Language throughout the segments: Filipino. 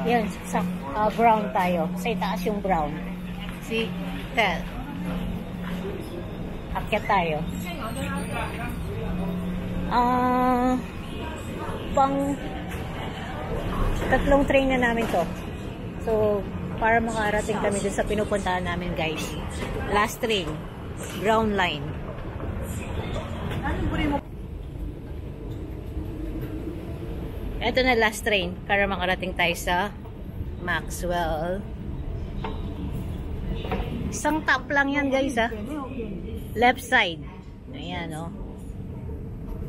Yan, sa brown tayo. Sa itaas yung brown. Si Tel. Akyat tayo. Pang tatlong train na namin to. So, para makarating kami dun sa pinupuntahan namin, guys. Last train. Brown line. Ito na last train para makarating tayo sa Maxwell. Isang top lang yan, guys, ha. Left side. Ayan, oh.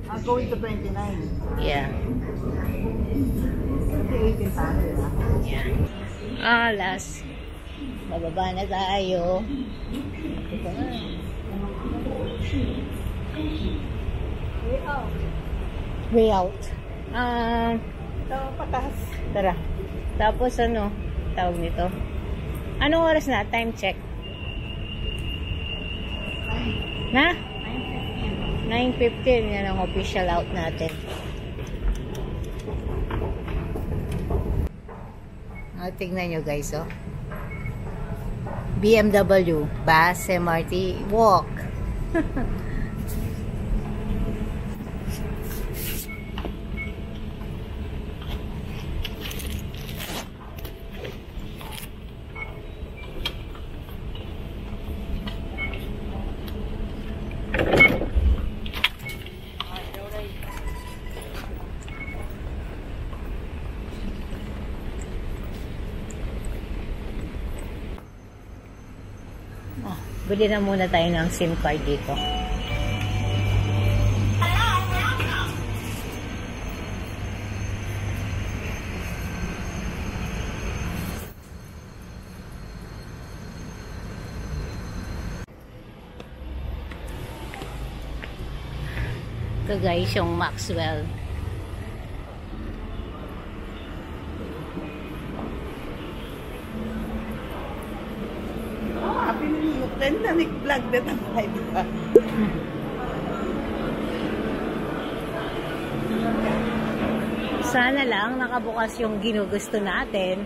I'm going to 29. Yeah. 18 tayo, yeah. Last. Bababa na tayo. Way out. Patas. Tara. Tapos ano, tawag nito. Anong oras na? Time check. Na? 9:15. Yan ang official out natin. Tignan nyo, guys, oh. BMW, bus, MRT, walk. Bili na muna tayo ng SIM card dito. Ito, guys, yung Maxwell. Nag-vlog na tayo, diba? Sana lang nakabukas yung ginugusto natin.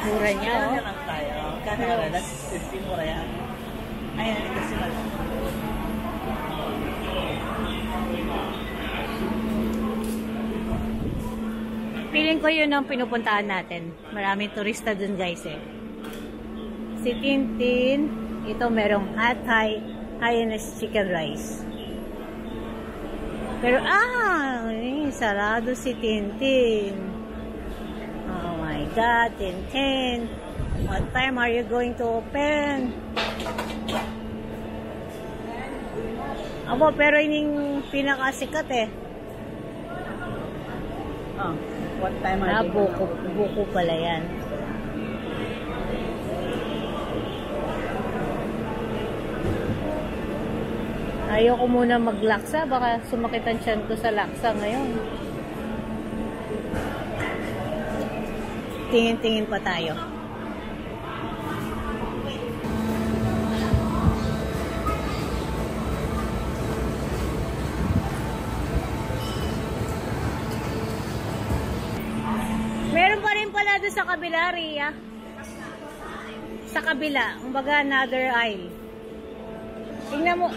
Mura niya, no? Kanara, that's 15 mura yan. Ayan, ito sila. Feeling ko yun ang pinupuntahan natin. Maraming turista dun, guys, eh. Si Tintin, ito merong hot highness chicken rice. Pero, sarado si Tintin. Oh my God, Tintin. What time are you going to open? Abo, pero yung pinakasikat, eh. Oh. What time are you? Buko pala yan. Ayoko muna maglaksa. Baka sumakit ang tiyan ko sa laksa ngayon. Tingin-tingin pa tayo. Meron pa rin pala doon sa kabila, Ria. Sa kabila. Kumbaga, another aisle. Tingnan mo.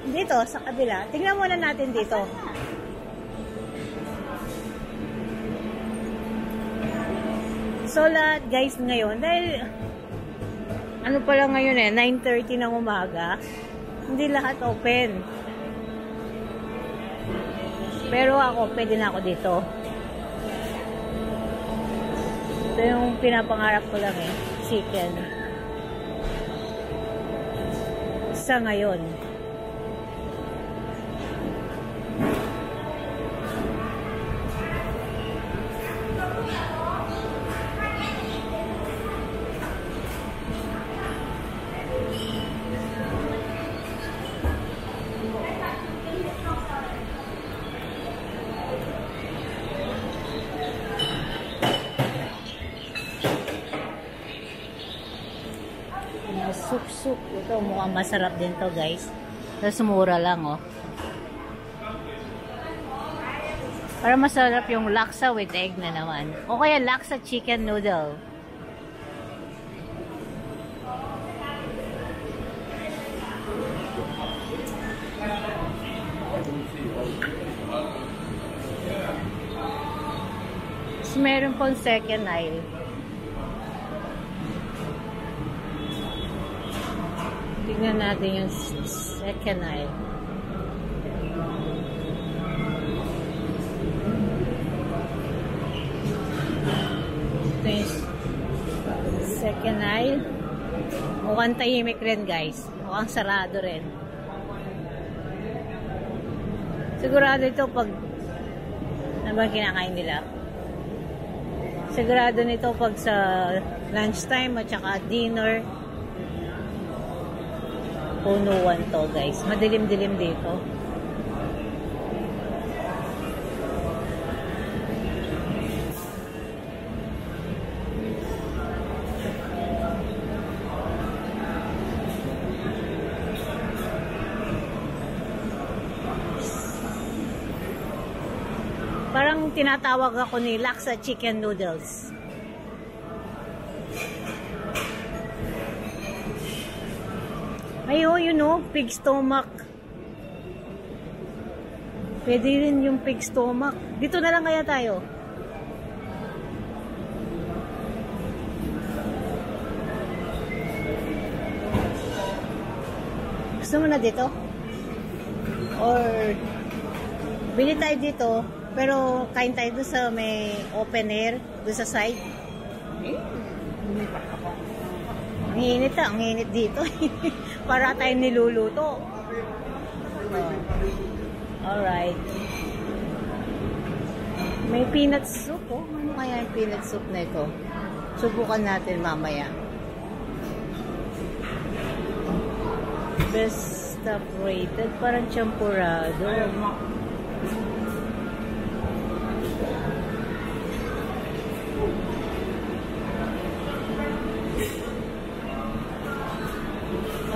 Dito, sa kabila. Tingnan muna natin dito. So, lahat, guys, ngayon, dahil, ano pala ngayon eh, 9:30 ng umaga, hindi lahat open. Pero ako, pwede na ako dito. Ito yung pinapangarap ko lang eh. Chicken. Sa ngayon. Soup. Ito mukhang masarap din to guys. Tapos mura lang oh. Para masarap yung laksa with egg na naman. O kaya laksa chicken noodle. Tapos meron pong second aisle. Tingnan natin yung second aisle. Ito yung second aisle. Mukhang tahimik rin guys. Mukhang sarado rin. Sigurado ito pag ano ba kinakain nila? Sigurado nito pag sa lunchtime at saka dinner. Punuan to guys. Madilim-dilim dito. Parang tinatawag ako ni laksa chicken noodles. Ayun, you know, pig stomach. Pwede rin yung pig stomach. Dito na lang kaya tayo. Gusto mo na dito? Or bili tayo dito, pero kain tayo doon sa may open air, doon sa side. Ang init ah, ang init dito. Para tayong niluluto. Alright. May peanut soup oh. Ano kaya yung peanut soup na ito? Subukan natin mamaya. Best stuff rated. Parang champurado.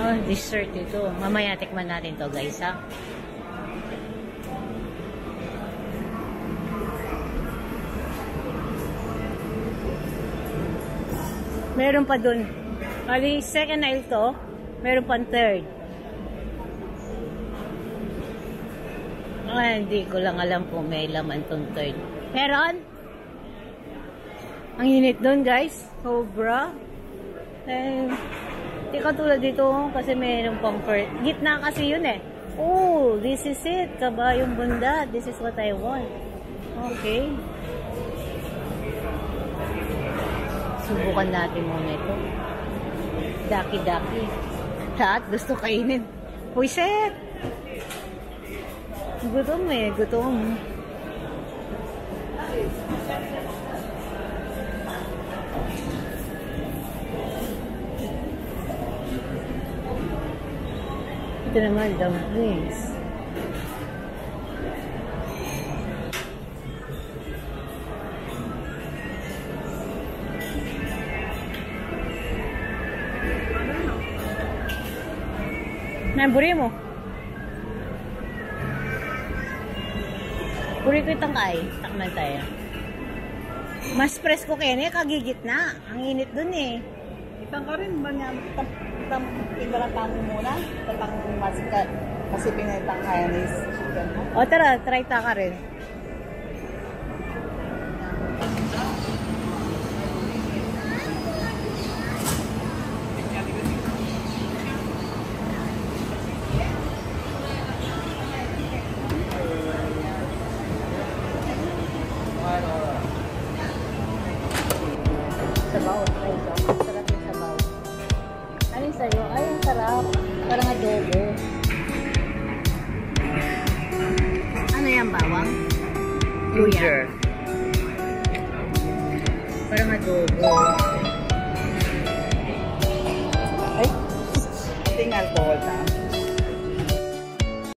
Oh, dessert ito. Mamaya tikman natin to guys ha. Meron pa dun. Bali, second aisle to. Meron pa third. Ah, hindi ko lang alam kung may laman tong third. Meron? Ang init dun guys. Sobra. Di katulad dito kasi mayroon pang first. Gitna kasi yun eh. Oh, this is it. Kabayong bunda. This is what I want. Okay. Subukan natin muna ito. Daki-daki. Lahat gusto kainin. Uy, shit! Gutom eh. Gutom. Ito naman, dumplings. Buri mo. Buri ko itang kay. Takman tayo. Mas presko kaya niya, kagigit na. Ang init dun eh. Itang ka rin ba niya? Ibaratang mo muna. Tatang masika. Kasi pinitang Hainese chicken mo. O tara, try ta ka rin. sabaw. Ay, ito. Sarap yung sabaw. Ano yung sa'yo? Ay, ang sarap. Parang adobo. Ano yan, bawang? Luya. Parang adobo. Ay, ting alcohol na.